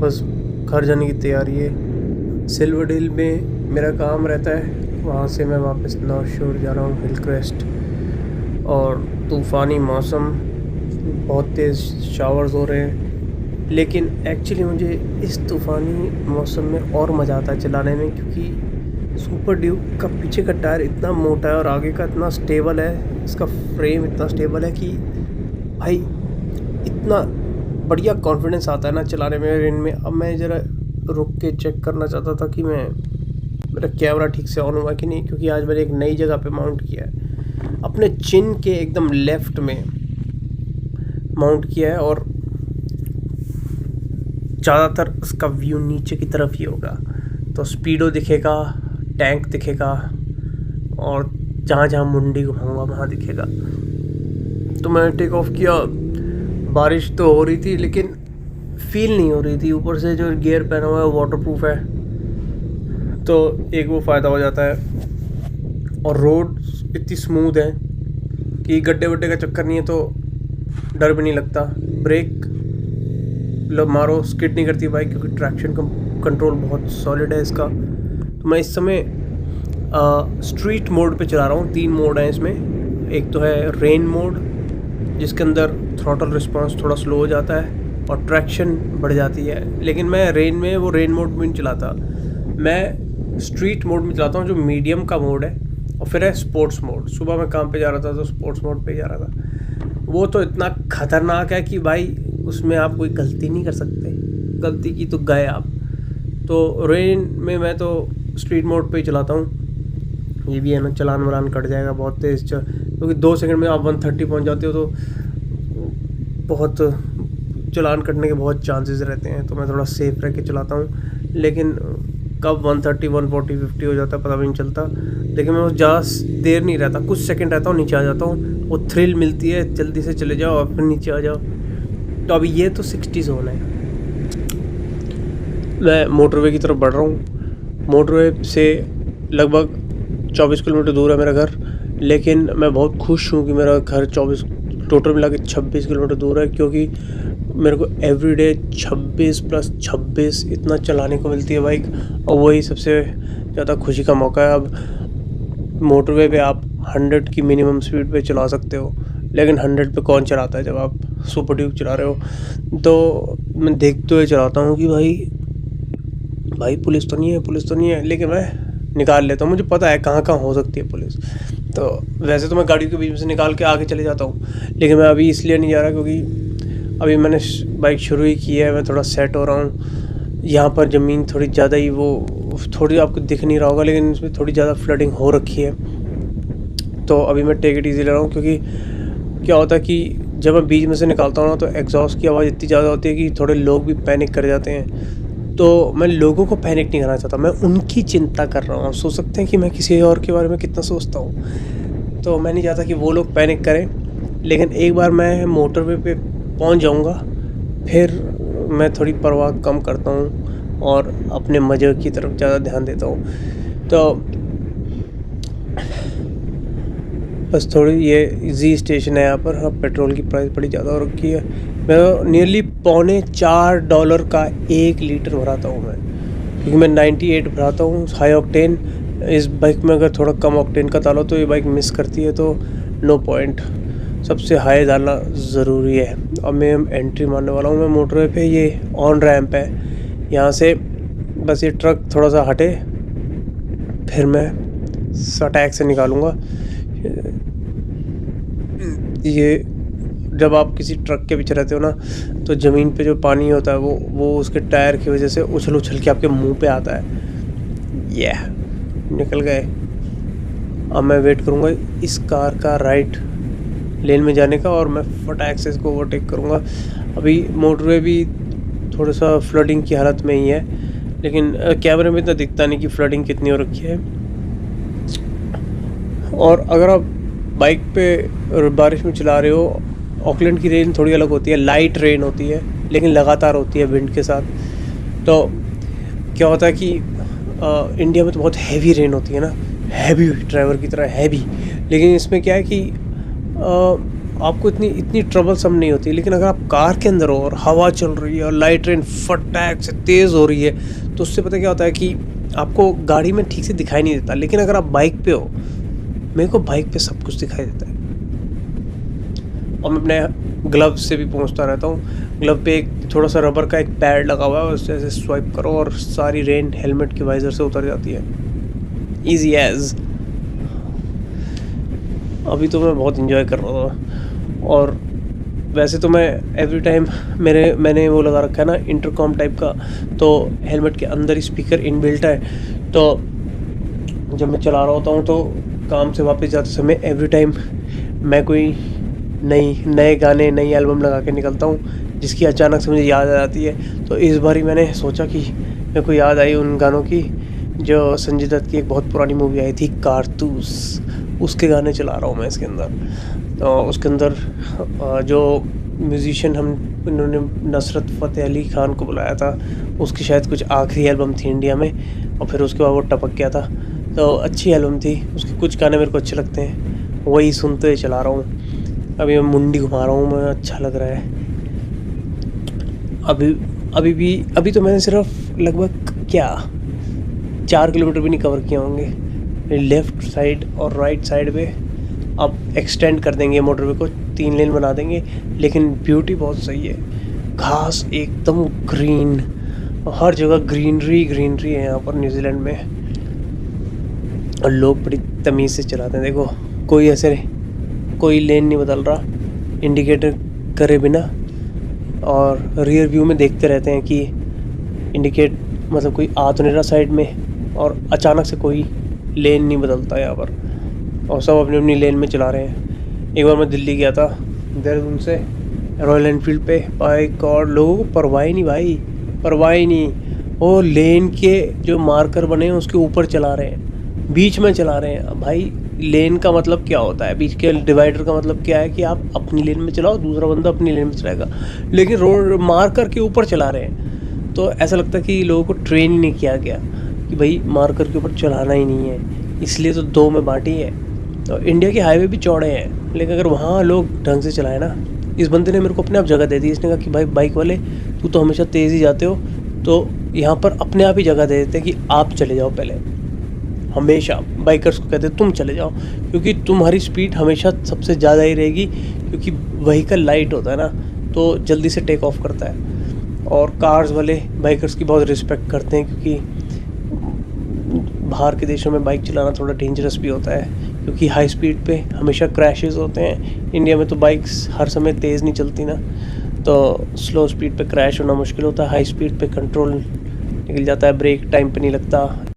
बस घर जाने की तैयारी है। सिल्वर डील में मेरा काम रहता है, वहाँ से मैं वापस नॉर्थ शोर जा रहा हूँ, हिल क्रेस्ट। और तूफ़ानी मौसम, बहुत तेज़ शावर्स हो रहे हैं, लेकिन एक्चुअली मुझे इस तूफ़ानी मौसम में और मज़ा आता है चलाने में, क्योंकि सुपर ड्यूक का पीछे का टायर इतना मोटा है और आगे का इतना स्टेबल है, इसका फ्रेम इतना स्टेबल है कि भाई इतना बढ़िया कॉन्फिडेंस आता है ना चलाने में रेन में। अब मैं ज़रा रुक के चेक करना चाहता था कि मेरा कैमरा ठीक से ऑन हुआ कि नहीं, क्योंकि आज मैंने एक नई जगह पे माउंट किया है, अपने चिन के एकदम लेफ़्ट में माउंट किया है, और ज़्यादातर उसका व्यू नीचे की तरफ ही होगा, तो स्पीडो दिखेगा, टैंक दिखेगा, और जहाँ जहाँ मुंडी घुमाऊँगा वहाँ दिखेगा। तो मैंने टेक ऑफ किया। बारिश तो हो रही थी लेकिन फील नहीं हो रही थी, ऊपर से जो गियर पहना हुआ है वाटरप्रूफ है, तो एक वो फ़ायदा हो जाता है। और रोड इतनी स्मूथ है कि गड्ढे वड्ढे का चक्कर नहीं है, तो डर भी नहीं लगता। ब्रेक मारो स्किड नहीं करती बाइक, क्योंकि ट्रैक्शन कंट्रोल बहुत सॉलिड है इसका। तो मैं इस समय स्ट्रीट मोड पे चला रहा हूँ। 3 मोड हैं इसमें। एक तो है रेन मोड, जिसके अंदर थ्रॉटल रिस्पांस थोड़ा स्लो हो जाता है और ट्रैक्शन बढ़ जाती है, लेकिन मैं रेन मोड में नहीं चलाता, मैं स्ट्रीट मोड में चलाता हूँ, जो मीडियम का मोड है। और फिर है स्पोर्ट्स मोड। सुबह मैं काम पे जा रहा था तो स्पोर्ट्स मोड पे जा रहा था। वो तो इतना ख़तरनाक है कि भाई उसमें आप कोई गलती नहीं कर सकते, गलती की तो गए आप। तो रेन में मैं तो स्ट्रीट मोड पे ही चलाता हूँ। ये भी है ना, चलान वलान कट जाएगा बहुत तेज़, क्योंकि 2 सेकंड में आप 130 पहुँच जाते हो, तो बहुत चलान कटने के बहुत चांसेस रहते हैं। तो मैं थोड़ा सेफ रह के चलाता हूँ, लेकिन कब 130, 140, 50 हो जाता है पता भी नहीं चलता। लेकिन मैं ज़्यादा देर नहीं रहता, कुछ सेकंड रहता हूँ, नीचे आ जाता हूँ। वो थ्रिल मिलती है, जल्दी से चले जाओ और फिर नीचे आ जाओ। तो अभी ये तो 60 जोन है। मैं मोटरवे की तरफ बढ़ रहा हूँ। मोटरवे से लगभग 24 किलोमीटर दूर है मेरा घर, लेकिन मैं बहुत खुश हूँ कि मेरा घर 24 टोटल मिला के 26 किलोमीटर दूर है, क्योंकि मेरे को एवरीडे 26 + 26 इतना चलाने को मिलती है बाइक, और वही सबसे ज़्यादा खुशी का मौका है। अब मोटरवे पे आप 100 की मिनिमम स्पीड पे चला सकते हो, लेकिन 100 पे कौन चलाता है जब आप सुपर ड्यूक चला रहे हो। तो मैं देखते हुए चलाता हूँ कि भाई पुलिस तो नहीं है, लेकिन मैं निकाल लेता हूँ। मुझे पता है कहाँ कहाँ हो सकती है पुलिस। तो वैसे तो मैं गाड़ी के बीच में से निकाल के आगे चले जाता हूँ, लेकिन मैं अभी इसलिए नहीं जा रहा क्योंकि अभी मैंने बाइक शुरू ही की है, मैं थोड़ा सेट हो रहा हूँ। यहाँ पर ज़मीन थोड़ी ज़्यादा ही थोड़ी आपको दिख नहीं रहा होगा, लेकिन इसमें थोड़ी ज़्यादा फ्लडिंग हो रखी है। तो अभी मैं टेक इट ईजी ले रहा हूँ, क्योंकि क्या होता है कि जब मैं बीच में से निकालता हूँ ना, तो एग्जॉस्ट की आवाज़ इतनी ज़्यादा होती है कि थोड़े लोग भी पैनिक कर जाते हैं। तो मैं लोगों को पैनिक नहीं कराना चाहता, मैं उनकी चिंता कर रहा हूँ। आप सोच सकते हैं कि मैं किसी और के बारे में कितना सोचता हूँ। तो मैं नहीं चाहता कि वो लोग पैनिक करें, लेकिन एक बार मैं मोटरवे पे पहुँच जाऊँगा, फिर मैं थोड़ी परवाह कम करता हूँ और अपने मज़े की तरफ ज़्यादा ध्यान देता हूँ। तो बस थोड़ी ये इजी स्टेशन है यहाँ पर। हाँ, पेट्रोल की प्राइस बड़ी ज़्यादा हो रखी है। मैं नियरली $4.25 का 1 लीटर भराता हूँ मैं, क्योंकि मैं 98 भराता हूँ हाई ऑक्टेन। इस बाइक में अगर थोड़ा कम ऑक्टेन का डालो तो ये बाइक मिस करती है, तो नो पॉइंट, सबसे हाई डालना ज़रूरी है। अब मैं एंट्री मारने वाला हूँ मैं मोटरवे पे। ये ऑन रैम्प है, यहाँ से बस ये ट्रक थोड़ा सा हटे, फिर मैं सटैक से निकालूँगा। ये जब आप किसी ट्रक के पीछे रहते हो ना, तो ज़मीन पे जो पानी होता है वो उसके टायर की वजह से उछल के आपके मुंह पे आता है। निकल गए। अब मैं वेट करूँगा इस कार का राइट लेन में जाने का, और मैं फटाक से इसको ओवरटेक करूँगा। अभी मोटरवे भी थोड़ा सा फ्लडिंग की हालत में ही है, लेकिन कैमरे में इतना दिखता नहीं कि फ्लडिंग कितनी हो रखी है। और अगर आप बाइक पे बारिश में चला रहे हो, ऑकलैंड की रेन थोड़ी अलग होती है, लाइट रेन होती है, लेकिन लगातार होती है विंड के साथ। तो क्या होता है कि इंडिया में तो बहुत हैवी रेन होती है ना, हैवी ड्राइवर की तरह हैवी, लेकिन इसमें क्या है कि आपको इतनी इतनी ट्रबलसम नहीं होती। लेकिन अगर आप कार के अंदर हो और हवा चल रही है और लाइट रेन फटाक से तेज़ हो रही है, तो उससे पता क्या होता है कि आपको गाड़ी में ठीक से दिखाई नहीं देता। लेकिन अगर आप बाइक पे हो, मेरे को बाइक पे सब कुछ दिखाई देता है। और मैं अपने ग्लव से भी पहुंचता रहता हूँ। ग्लव पे एक थोड़ा सा रबर का एक पैड लगा हुआ है, उससे ऐसे स्वाइप करो और सारी रेन हेलमेट के वाइजर से उतर जाती है, ईजी एज। अभी तो मैं बहुत इंजॉय कर रहा था। और वैसे तो मैं एवरी टाइम मैंने वो लगा रखा है ना इंटरकॉम टाइप का, तो हेलमेट के अंदर ही स्पीकर इनबिल्ट है। तो जब मैं चला रहा होता हूँ तो काम से वापस जाते समय एवरी टाइम मैं कोई नए गाने नई एल्बम लगा के निकलता हूँ, जिसकी अचानक से मुझे याद आ जाती है। तो इस बार ही मैंने सोचा कि मेरे को याद आई उन गानों की जो संजय दत्त की एक बहुत पुरानी मूवी आई थी कारतूस, उसके गाने चला रहा हूँ मैं इसके अंदर। तो उसके अंदर जो म्यूज़िशियन इन्होंने नुसरत फ़तेह अली ख़ान को बुलाया था, उसकी शायद कुछ आखिरी एल्बम थी इंडिया में, और फिर उसके बाद वो टपक गया था। तो अच्छी एल्बम थी, उसके कुछ गाने मेरे को अच्छे लगते हैं, वही सुनते हुए चला रहा हूँ। अभी मैं मुंडी घुमा रहा हूँ, मैं अच्छा लग रहा है। अभी तो मैंने सिर्फ लगभग 4 किलोमीटर भी नहीं कवर किए होंगे। लेफ़्ट साइड और राइट साइड पे अब एक्सटेंड कर देंगे मोटरवे को, 3 लेन बना देंगे। लेकिन ब्यूटी बहुत सही है, घास एकदम ग्रीन, हर जगह ग्रीनरी है यहाँ पर न्यूजीलैंड में। और लोग बड़ी तमीज़ से चलाते हैं। देखो कोई लेन नहीं बदल रहा इंडिकेटर करे बिना, और रियर व्यू में देखते रहते हैं कि इंडिकेट मतलब कोई आ तो नहीं रहा साइड में, और अचानक से कोई लेन नहीं बदलता यहाँ पर, और सब अपनी अपनी लेन में चला रहे हैं। एक बार मैं दिल्ली गया था देहरादून से रॉयल एनफील्ड पे, बाइक, और लोगों को परवाह ही नहीं। वो लेन के जो मार्कर बने हैं उसके ऊपर चला रहे हैं, बीच में चला रहे हैं। भाई लेन का मतलब क्या होता है, बीच के डिवाइडर का मतलब क्या है कि आप अपनी लेन में चलाओ, दूसरा बंदा अपनी लेन में चलाएगा। लेकिन रोड मार्कर के ऊपर चला रहे हैं, तो ऐसा लगता है कि लोगों को ट्रेन ही नहीं किया गया कि भाई मार्कर के ऊपर चलाना ही नहीं है, इसलिए तो 2 में बांटी है। तो इंडिया के हाईवे भी चौड़े हैं, लेकिन अगर वहाँ लोग ढंग से चलाए ना। इस बंदे ने मेरे को अपने आप जगह दे दी, इसने कहा कि भाई बाइक वाले तू तो हमेशा तेज़ ही जाते हो, तो यहाँ पर अपने आप ही जगह दे देते कि आप चले जाओ पहले। हमेशा बाइकर्स को कहते तुम चले जाओ, क्योंकि तुम्हारी स्पीड हमेशा सबसे ज़्यादा ही रहेगी, क्योंकि व्हीकल लाइट होता है ना, तो जल्दी से टेक ऑफ करता है। और कार्स वाले बाइकर्स की बहुत रिस्पेक्ट करते हैं, क्योंकि बाहर के देशों में बाइक चलाना थोड़ा डेंजरस भी होता है, क्योंकि हाई स्पीड पे हमेशा क्रैशेस होते हैं। इंडिया में तो बाइक्स हर समय तेज़ नहीं चलती ना, तो स्लो स्पीड पे क्रैश होना मुश्किल होता है, हाई स्पीड पे कंट्रोल निकल जाता है, ब्रेक टाइम पे नहीं लगता।